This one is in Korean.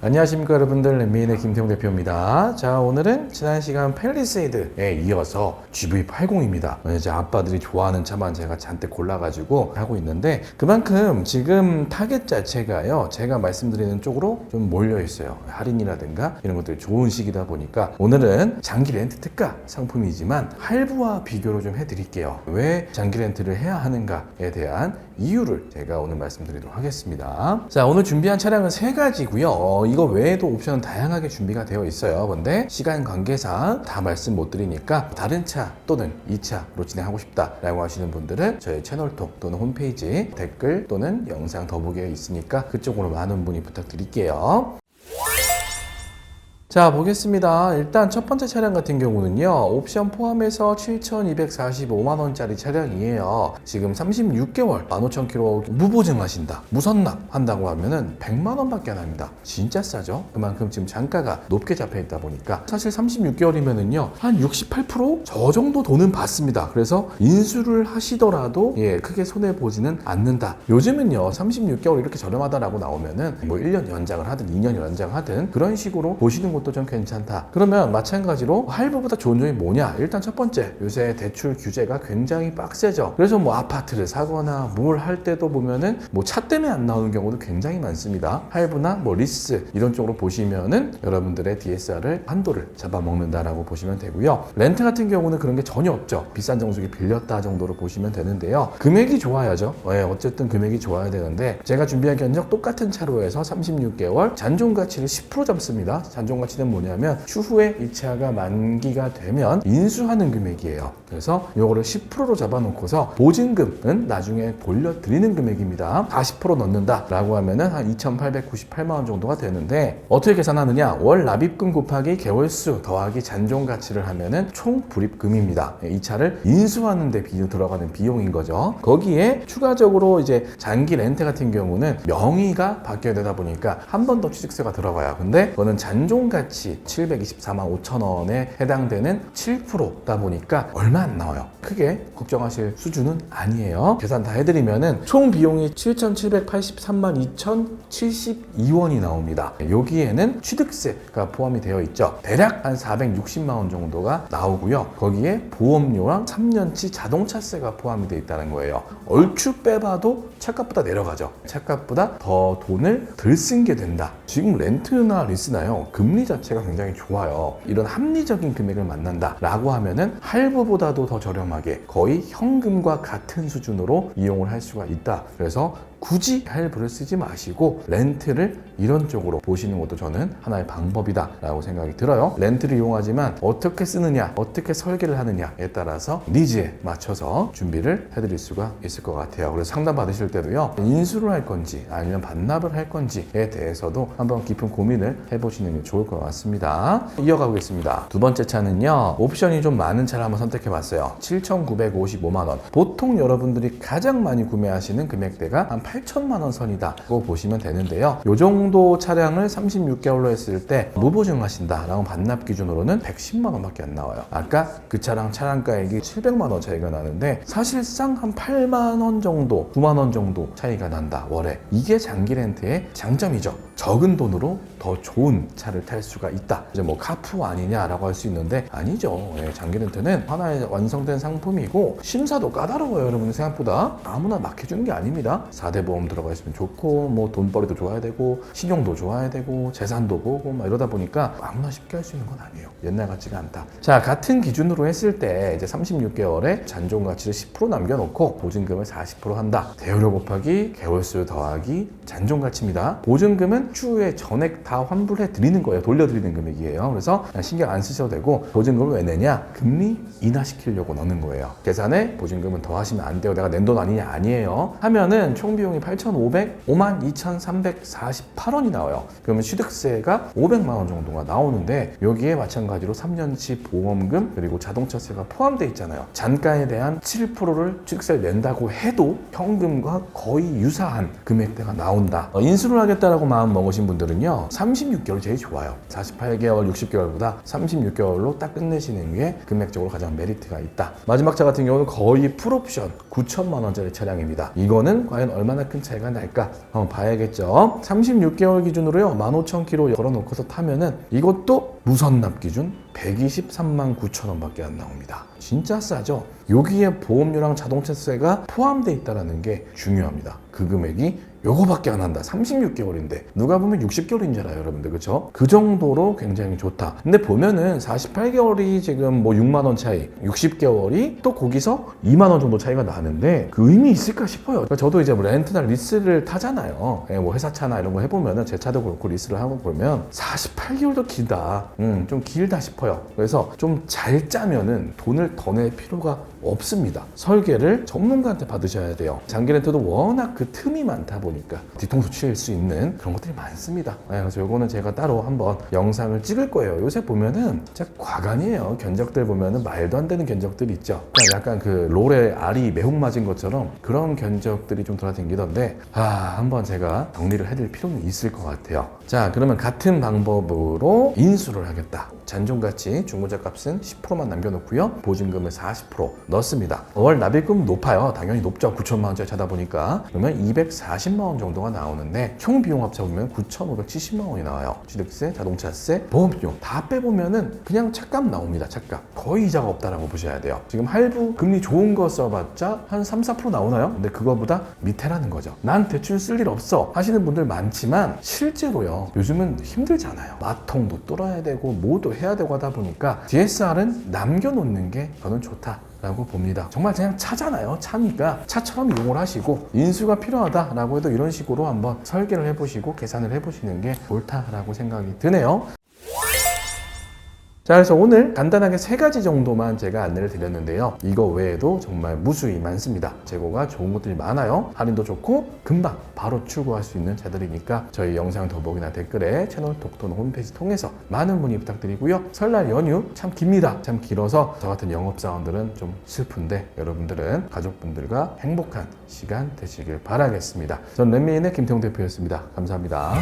안녕하십니까 여러분들, 렛미인의 김태용 대표입니다. 자, 오늘은 지난 시간 팰리세이드에 이어서 GV80입니다. 이제 아빠들이 좋아하는 차만 제가 잔뜩 골라가지고 하고 있는데, 그만큼 지금 타겟 자체가요, 제가 말씀드리는 쪽으로 좀 몰려 있어요. 할인이라든가 이런 것들이 좋은 시기다 보니까 오늘은 장기 렌트 특가 상품이지만 할부와 비교를 좀 해드릴게요. 왜 장기 렌트를 해야 하는가에 대한 이유를 제가 오늘 말씀드리도록 하겠습니다. 자, 오늘 준비한 차량은 세 가지고요. 이거 외에도 옵션은 다양하게 준비가 되어 있어요. 근데 시간 관계상 다 말씀 못 드리니까 다른 차 또는 이 차로 진행하고 싶다라고 하시는 분들은 저희 채널톡 또는 홈페이지 댓글 또는 영상 더보기에 있으니까 그쪽으로 많은 문의 부탁드릴게요. 자, 보겠습니다. 일단 첫 번째 차량 같은 경우는요, 옵션 포함해서 7,245만원짜리 차량이에요. 지금 36개월 15,000km 무보증 하신다, 무선납 한다고 하면은 100만원 밖에 안 합니다. 진짜 싸죠? 그만큼 지금 단가가 높게 잡혀 있다 보니까 사실 36개월이면은요 한 68%? 저 정도 돈은 받습니다. 그래서 인수를 하시더라도 크게 손해보지는 않는다. 요즘은요 36개월 이렇게 저렴하다라고 나오면은 뭐 1년 연장을 하든 2년 연장을 하든 그런 식으로 보시는 것도 좀 괜찮다. 그러면 마찬가지로 할부보다 좋은 점이 뭐냐? 일단 첫 번째, 요새 대출 규제가 굉장히 빡세죠. 그래서 뭐 아파트를 사거나 뭘 할 때도 보면은 뭐 차 때문에 안 나오는 경우도 굉장히 많습니다. 할부나 뭐 리스 이런 쪽으로 보시면은 여러분들의 DSR을 한도를 잡아먹는다라고 보시면 되고요. 렌트 같은 경우는 그런 게 전혀 없죠. 비싼 정수기 빌렸다 정도로 보시면 되는데요. 금액이 좋아야죠. 어쨌든 금액이 좋아야 되는데, 제가 준비한 견적 똑같은 차로 해서 36개월 잔존가치를 10% 잡습니다. 잔존가치는 뭐냐면 추후에 이 차가 만기가 되면 인수하는 금액이에요. 그래서 요거를 10%로 잡아놓고서 보증금은 나중에 돌려드리는 금액입니다. 40% 넣는다 라고 하면은 한 2,898만원 정도가 되는데, 어떻게 계산하느냐? 월 납입금 곱하기 개월수 더하기 잔존가치를 하면은 총 불입금입니다. 이 차를 인수하는 데 들어가는 비용인 거죠. 거기에 추가적으로 이제 장기 렌트 같은 경우는 명의가 바뀌어야 되다 보니까 한 번 더 취득세가 들어가요. 근데 그거는 잔존가치 724만 5천원에 해당되는 7%다 보니까 얼마 안 나와요. 크게 걱정하실 수준은 아니에요. 계산 다 해드리면은 총 비용이 7,783만 2,072원이 나옵니다. 여기에는 취득세가 포함이 되어 있죠. 대략 한 460만원 정도가 나오고요. 거기에 보험료랑 3년치 자동차세가 포함이 되어 있다는 거예요. 얼추 빼봐도 차값보다 내려가죠. 차값보다 더 돈을 덜 쓴 게 된다. 지금 렌트나 리스나요, 금리 자체가 굉장히 좋아요. 이런 합리적인 금액을 만난다 라고 하면은 할부보다도 더 저렴하게 거의 현금과 같은 수준으로 이용을 할 수가 있다. 그래서 굳이 할부를 쓰지 마시고 렌트를 이런 쪽으로 보시는 것도 저는 하나의 방법이다 라고 생각이 들어요. 렌트를 이용하지만 어떻게 쓰느냐, 어떻게 설계를 하느냐에 따라서 니즈에 맞춰서 준비를 해드릴 수가 있을 것 같아요. 그래서 상담 받으실 때도요, 인수를 할 건지 아니면 반납을 할 건지에 대해서도 한번 깊은 고민을 해보시는 게 좋을 것 같습니다. 이어가 보겠습니다. 두 번째 차는요, 옵션이 좀 많은 차를 한번 선택해 봤어요. 7,955만원. 보통 여러분들이 가장 많이 구매하시는 금액대가 한 8천만원 선이다고 보시면 되는데요. 요 정도 차량을 36개월로 했을 때 무보증 하신다 라고 반납 기준으로는 110만원 밖에 안 나와요. 아까 그 차량 차량가액이 700만원 차이가 나는데 사실상 한 8만원 정도, 9만원 정도 차이가 난다, 월에. 이게 장기 렌트의 장점이죠. 적은 돈으로 더 좋은 차를 탈 수가 있다. 이제 뭐 카푸 아니냐라고 할 수 있는데 아니죠. 장기 렌트는 하나의 완성된 상품이고 심사도 까다로워요. 여러분 생각보다 아무나 막 해주는 게 아닙니다. 4대 보험 들어가 있으면 좋고, 뭐 돈벌이도 좋아야 되고, 신용도 좋아야 되고, 재산도 보고 막 이러다 보니까 아무나 쉽게 할 수 있는 건 아니에요. 옛날 같지가 않다. 자, 같은 기준으로 했을 때 이제 36개월에 잔존가치를 10% 남겨놓고 보증금을 40% 한다. 대여료 곱하기 개월수 더하기 잔존가치입니다. 보증금은 추후에 전액 다 환불해 드리는 거예요. 돌려드리는 금액이에요. 그래서 신경 안 쓰셔도 되고, 보증금을 왜 내냐? 금리 인하시키려고 넣는 거예요. 계산에 보증금은 더 하시면 안 돼요. 내가 낸 돈 아니냐? 아니에요. 하면은 총 비용이 8,505만 2,348원이 나와요. 그러면 취득세가 500만 원 정도가 나오는데, 여기에 마찬가지로 3년치 보험금 그리고 자동차세가 포함되어 있잖아요. 잔가에 대한 7%를 취득세를 낸다고 해도 현금과 거의 유사한 금액대가 나온다. 인수를 하겠다라고 마음 먹으신 분들은요 36개월이 제일 좋아요. 48개월, 60개월보다 36개월로 딱 끝내시는 게 금액적으로 가장 메리트가 있다. 마지막 차 같은 경우는 거의 풀옵션 9천만 원짜리 차량입니다. 이거는 과연 얼마나 큰 차이가 날까 한번 봐야겠죠. 36개월 기준으로요 15,000km 걸어놓고서 타면은 이것도 무선납 기준 123만 9천 원밖에 안 나옵니다. 진짜 싸죠? 여기에 보험료랑 자동차세가 포함되어 있다는 게 중요합니다. 그 금액이 요거밖에 안 한다. 36개월인데 누가 보면 60개월인 줄 알아요, 여러분들. 그쵸? 그 정도로 굉장히 좋다. 근데 보면은 48개월이 지금 뭐 6만 원 차이, 60개월이 또 거기서 2만 원 정도 차이가 나는데 그 의미 있을까 싶어요. 그러니까 저도 이제 뭐 렌트나 리스를 타잖아요. 뭐 회사차나 이런 거 해보면은 제 차도 그렇고 리스를 하고 보면 48개월도 길다. 좀 길다 싶어요. 그래서 좀 잘 짜면은 돈을 더 낼 필요가 없습니다. 설계를 전문가한테 받으셔야 돼요. 장기 렌트도 워낙 그 틈이 많다 보니까 뒤통수 칠 수 있는 그런 것들이 많습니다. 그래서 요거는 제가 따로 한번 영상을 찍을 거예요. 요새 보면은 진짜 과간이에요. 견적들 보면은 말도 안 되는 견적들이 있죠. 약간 그 롤에 알이 매혹 맞은 것처럼 그런 견적들이 좀 돌아다니던데 한번 제가 정리를 해드릴 필요는 있을 것 같아요. 자, 그러면 같은 방법으로 인수를 하겠다. 잔존가치 중고차 값은 10%만 남겨놓고요. 보증금을 40% 넣습니다. 월 납입금 높아요. 당연히 높죠. 9천만 원짜리 차다 보니까. 그러면 240만 원 정도가 나오는데 총 비용 합쳐보면 9,570만 원이 나와요. 취득세, 자동차세, 보험료 다 빼보면은 그냥 차값 나옵니다. 차값. 거의 이자가 없다라고 보셔야 돼요. 지금 할부 금리 좋은 거 써봤자 한 3, 4% 나오나요? 근데 그거보다 밑에라는 거죠. 난 대출 쓸 일 없어 하시는 분들 많지만 실제로요. 요즘은 힘들잖아요. 마통도 뚫어야 되고 뭐도 해야 되고 하다 보니까 DSR은 남겨놓는 게 저는 좋다라고 봅니다. 정말 그냥 차잖아요. 차니까 차처럼 이용을 하시고 인수가 필요하다라고 해도 이런 식으로 한번 설계를 해보시고 계산을 해보시는 게 옳다라고 생각이 드네요. 자, 그래서 오늘 간단하게 3가지 정도만 제가 안내를 드렸는데요. 이거 외에도 정말 무수히 많습니다. 재고가 좋은 것들이 많아요. 할인도 좋고 금방 바로 출고할 수 있는 차들이니까 저희 영상 더보기나 댓글에 채널 톡톤 홈페이지 통해서 많은 문의 부탁드리고요. 설날 연휴 참 깁니다. 참 길어서 저 같은 영업사원들은 좀 슬픈데 여러분들은 가족분들과 행복한 시간 되시길 바라겠습니다. 전 렛미인의 김태용 대표였습니다. 감사합니다.